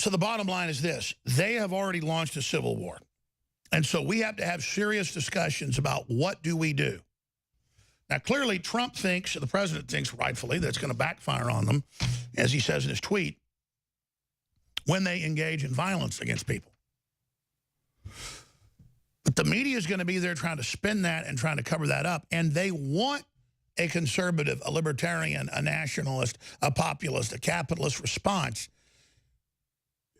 So the bottom line is this. They have already launched a civil war. And so we have to have serious discussions about what do we do. Now, clearly, Trump thinks, the president thinks rightfully, that it's going to backfire on them, as he says in his tweet, when they engage in violence against people. But the media is going to be there trying to spin that and trying to cover that up. And they want a conservative, a libertarian, a nationalist, a populist, a capitalist response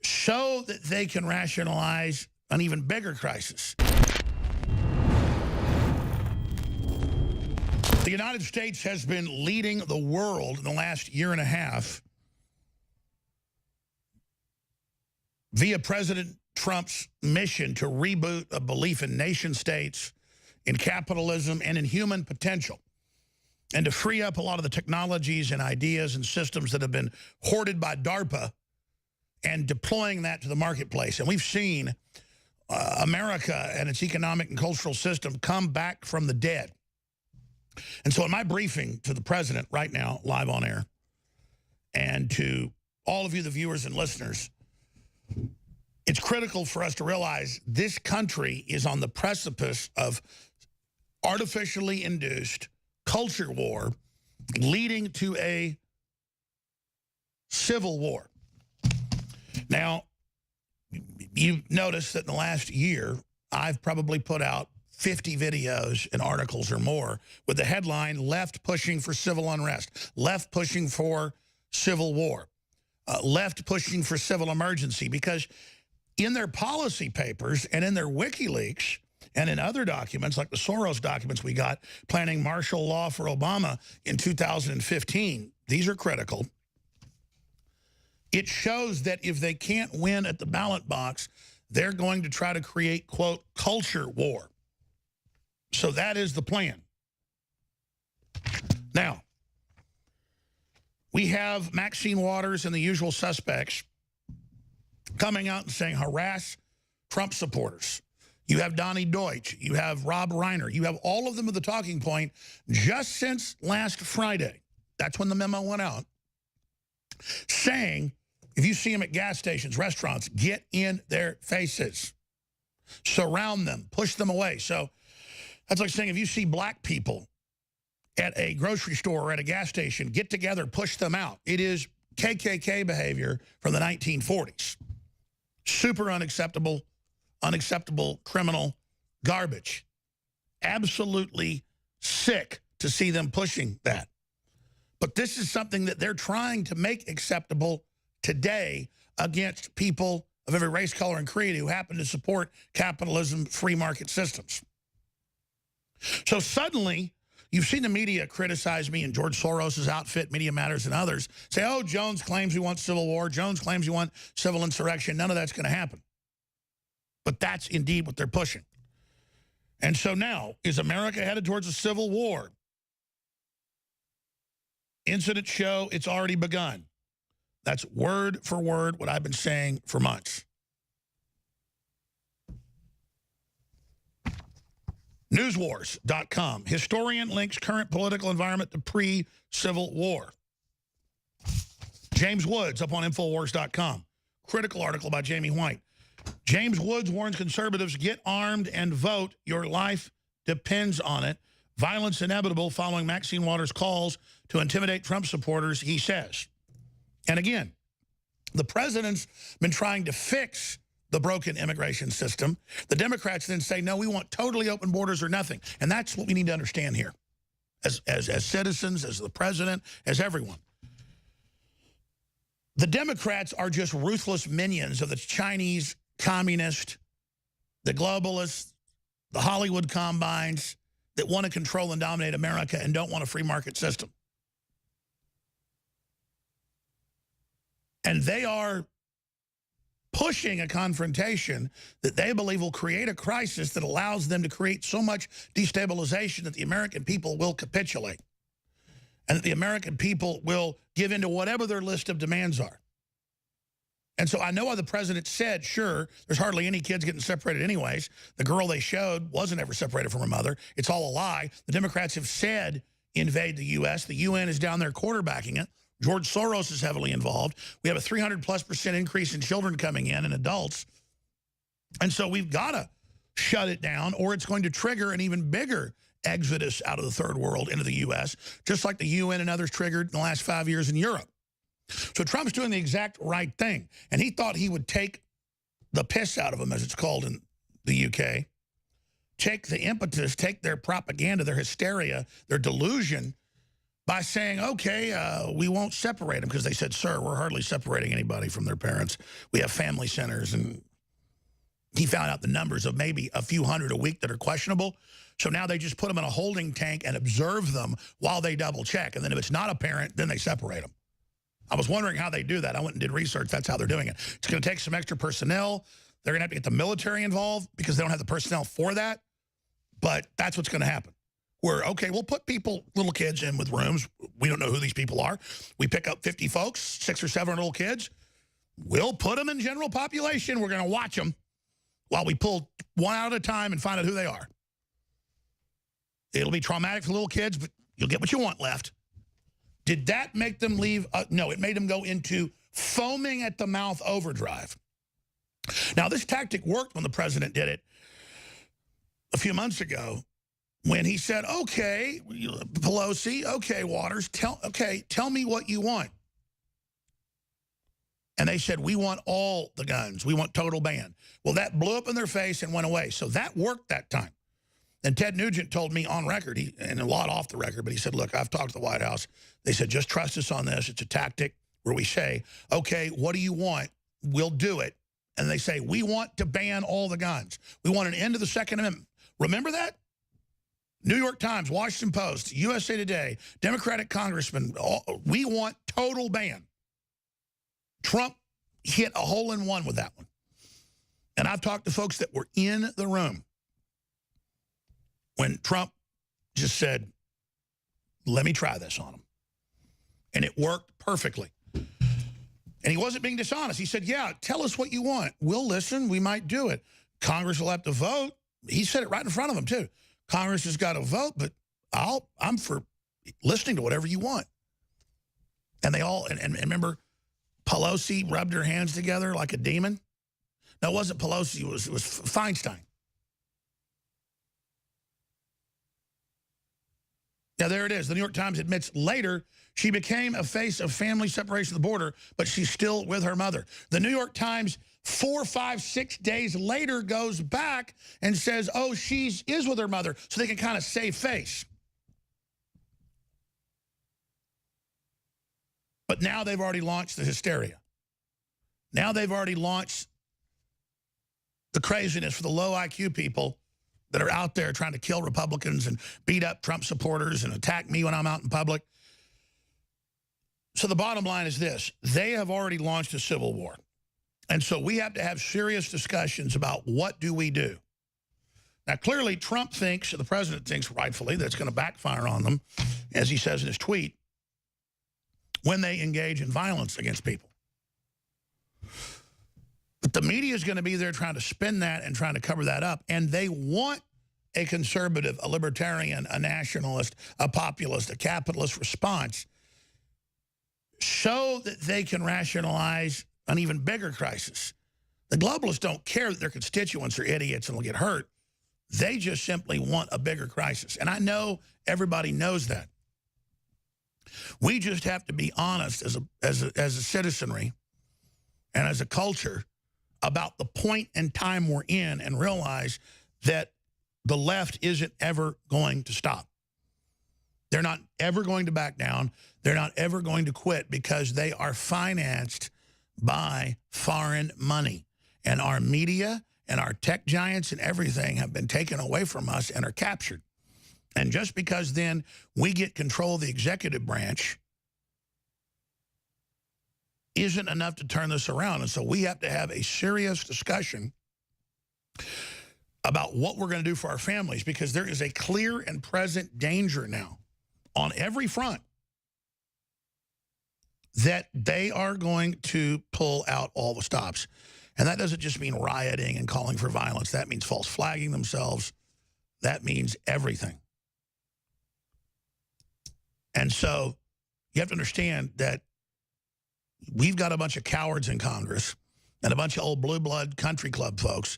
so that they can rationalize an even bigger crisis. The United States has been leading the world in the last year and a half via President Trump's mission to reboot a belief in nation states, in capitalism, and in human potential, and to free up a lot of the technologies and ideas and systems that have been hoarded by DARPA and deploying that to the marketplace. And we've seen America and its economic and cultural system come back from the dead. And so in my briefing to the president right now, live on air, and to all of you, the viewers and listeners, it's critical for us to realize this country is on the precipice of artificially induced culture war leading to a civil war. Now, you notice that in the last year, I've probably put out 50 videos and articles or more with the headline, left pushing for civil unrest, left pushing for civil war, left pushing for civil emergency, because in their policy papers and in their WikiLeaks and in other documents like the Soros documents we got planning martial law for Obama in 2015, these are critical. It shows that if they can't win at the ballot box, they're going to try to create, quote, culture war. So that is the plan. Now, we have Maxine Waters and the usual suspects coming out and saying harass Trump supporters. You have Donnie Deutsch. You have Rob Reiner. You have all of them at the talking point just since last Friday. That's when the memo went out. Saying, if you see them at gas stations, restaurants, get in their faces. Surround them. Push them away. So that's like saying if you see black people at a grocery store or at a gas station, get together, push them out. It is KKK behavior from the 1940s. Super unacceptable, criminal garbage. Absolutely sick to see them pushing that. But this is something that they're trying to make acceptable today against people of every race, color, and creed who happen to support capitalism, free market systems. So suddenly, you've seen the media criticize me and George Soros' outfit, Media Matters and others, say, oh, Jones claims we want civil war. Jones claims we want civil insurrection. None of that's going to happen. But that's indeed what they're pushing. And so now, is America headed towards a civil war? Incidents show it's already begun. That's word for word what I've been saying for months. Newswars.com. Historian links current political environment to pre-Civil War. James Woods up on Infowars.com. Critical article by Jamie White. James Woods warns conservatives, get armed and vote. Your life depends on it. Violence inevitable following Maxine Waters' calls to intimidate Trump supporters, he says. And again, the president's been trying to fix the broken immigration system. The Democrats then say, no, we want totally open borders or nothing. And that's what we need to understand here as citizens, as the president, as everyone. The Democrats are just ruthless minions of the Chinese communist, the globalists, the Hollywood combines that want to control and dominate America and don't want a free market system. And they are pushing a confrontation that they believe will create a crisis that allows them to create so much destabilization that the American people will capitulate and that the American people will give in to whatever their list of demands are. And so I know why the president said, sure, there's hardly any kids getting separated anyways. The girl they showed wasn't ever separated from her mother. It's all a lie. The Democrats have said invade the U.S. The UN is down there quarterbacking it. George Soros is heavily involved. We have a 300+% increase in children coming in and adults. And so we've got to shut it down, or it's going to trigger an even bigger exodus out of the third world into the U.S., just like the UN and others triggered in the last 5 years in Europe. So Trump's doing the exact right thing. And he thought he would take the piss out of them, as it's called in the UK, take the impetus, take their propaganda, their hysteria, their delusion, by saying, okay, we won't separate them, because they said, sir, we're hardly separating anybody from their parents. We have family centers. And he found out the numbers of maybe a few hundred a week that are questionable. So now they just put them in a holding tank and observe them while they double check. And then if it's not apparent, then they separate them. I was wondering how they do that. I went and did research. That's how they're doing it. It's going to take some extra personnel. They're going to have to get the military involved because they don't have the personnel for that. But that's what's going to happen. Where, okay, we'll put people, little kids in with rooms. We don't know who these people are. We pick up 50 folks, 6 or 7 little kids. We'll put them in general population. We're going to watch them while we pull one out at a time and find out who they are. It'll be traumatic for little kids, but you'll get what you want left. Did that make them leave? No, it made them go into foaming at the mouth overdrive. Now, this tactic worked when the president did it a few months ago, when he said, okay, Pelosi, okay, Waters, tell me what you want. And they said, we want all the guns. We want total ban. Well, that blew up in their face and went away. So that worked that time. And Ted Nugent told me on record, and a lot off the record, but he said, look, I've talked to the White House. They said, just trust us on this. It's a tactic where we say, okay, what do you want? We'll do it. And they say, we want to ban all the guns. We want an end to the Second Amendment. Remember that? New York Times, Washington Post, USA Today, Democratic congressmen, we want total ban. Trump hit a hole in one with that one. And I've talked to folks that were in the room when Trump just said, let me try this on him. And it worked perfectly. And he wasn't being dishonest. He said, yeah, tell us what you want. We'll listen. We might do it. Congress will have to vote. He said it right in front of them, too. Congress has got to vote, but I'm for listening to whatever you want. And they all, and remember, Pelosi rubbed her hands together like a demon. No, it wasn't Pelosi, it was Feinstein. Now, there it is. The New York Times admits later she became a face of family separation of the border, but she's still with her mother. The New York Times 4, 5, 6 days later goes back and says, oh, she is with her mother, so they can kind of save face. But now they've already launched the hysteria. Now they've already launched the craziness for the low IQ people that are out there trying to kill Republicans and beat up Trump supporters and attack me when I'm out in public. So the bottom line is this. They have already launched a civil war. And so we have to have serious discussions about what do we do. Now, clearly, Trump thinks, the president thinks rightfully, that it's going to backfire on them, as he says in his tweet, when they engage in violence against people. But the media is going to be there trying to spin that and trying to cover that up. And they want a conservative, a libertarian, a nationalist, a populist, a capitalist response so that they can rationalize an even bigger crisis. The globalists don't care that their constituents are idiots and will get hurt. They just simply want a bigger crisis. And I know everybody knows that. We just have to be honest as a citizenry and as a culture about the point in time we're in and realize that the left isn't ever going to stop. They're not ever going to back down. They're not ever going to quit because they are financed by foreign money. And our media and our tech giants and everything have been taken away from us and are captured. And just because then we get control of the executive branch isn't enough to turn this around. And so we have to have a serious discussion about what we're going to do for our families, because there is a clear and present danger now on every front that they are going to pull out all the stops. And that doesn't just mean rioting and calling for violence. That means false flagging themselves. That means everything. And so you have to understand that we've got a bunch of cowards in Congress and a bunch of old blue blood country club folks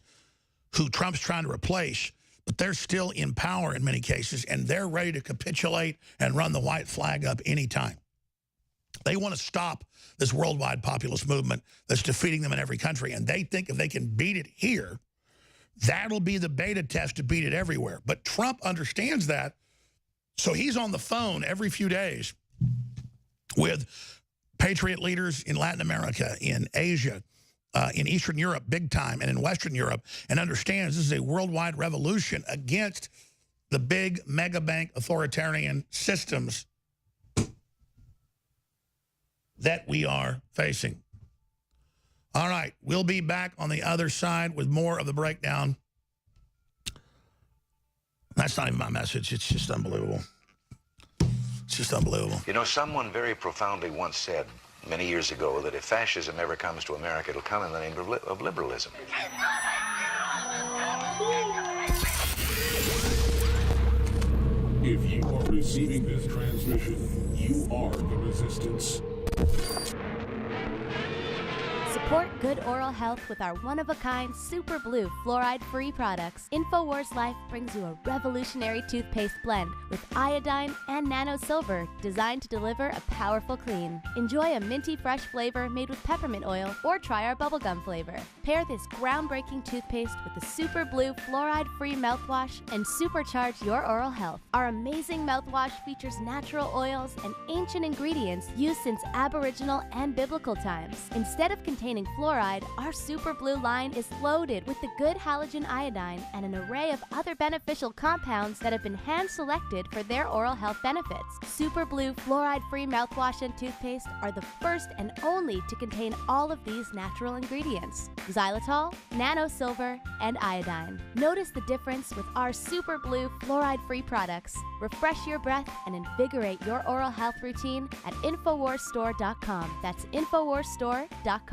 who Trump's trying to replace, but they're still in power in many cases, and they're ready to capitulate and run the white flag up anytime. They want to stop this worldwide populist movement that's defeating them in every country, and they think if they can beat it here, that'll be the beta test to beat it everywhere. But Trump understands that, so he's on the phone every few days with patriot leaders in Latin America, in Asia, in Eastern Europe, big time, and in Western Europe, and understands this is a worldwide revolution against the big mega bank authoritarian systems that we are facing. All right, we'll be back on the other side with more of the breakdown. That's not even my message. It's just unbelievable. It's just unbelievable. You know, someone very profoundly once said many years ago that if fascism ever comes to America, it'll come in the name of liberalism. If you are receiving this transmission, you are the resistance. Support good oral health with our one-of-a-kind Super Blue fluoride-free products. InfoWars Life brings you a revolutionary toothpaste blend with iodine and nano silver designed to deliver a powerful clean. Enjoy a minty fresh flavor made with peppermint oil, or try our bubblegum flavor. Pair this groundbreaking toothpaste with the Super Blue fluoride-free mouthwash and supercharge your oral health. Our amazing mouthwash features natural oils and ancient ingredients used since Aboriginal and biblical times. Instead of containing fluoride, our Super Blue line is loaded with the good halogen iodine and an array of other beneficial compounds that have been hand-selected for their oral health benefits. Super Blue fluoride-free mouthwash and toothpaste are the first and only to contain all of these natural ingredients: xylitol, nano silver, and iodine. Notice the difference with our Super Blue fluoride-free products. Refresh your breath and invigorate your oral health routine at InfoWarsStore.com. That's InfoWarsStore.com.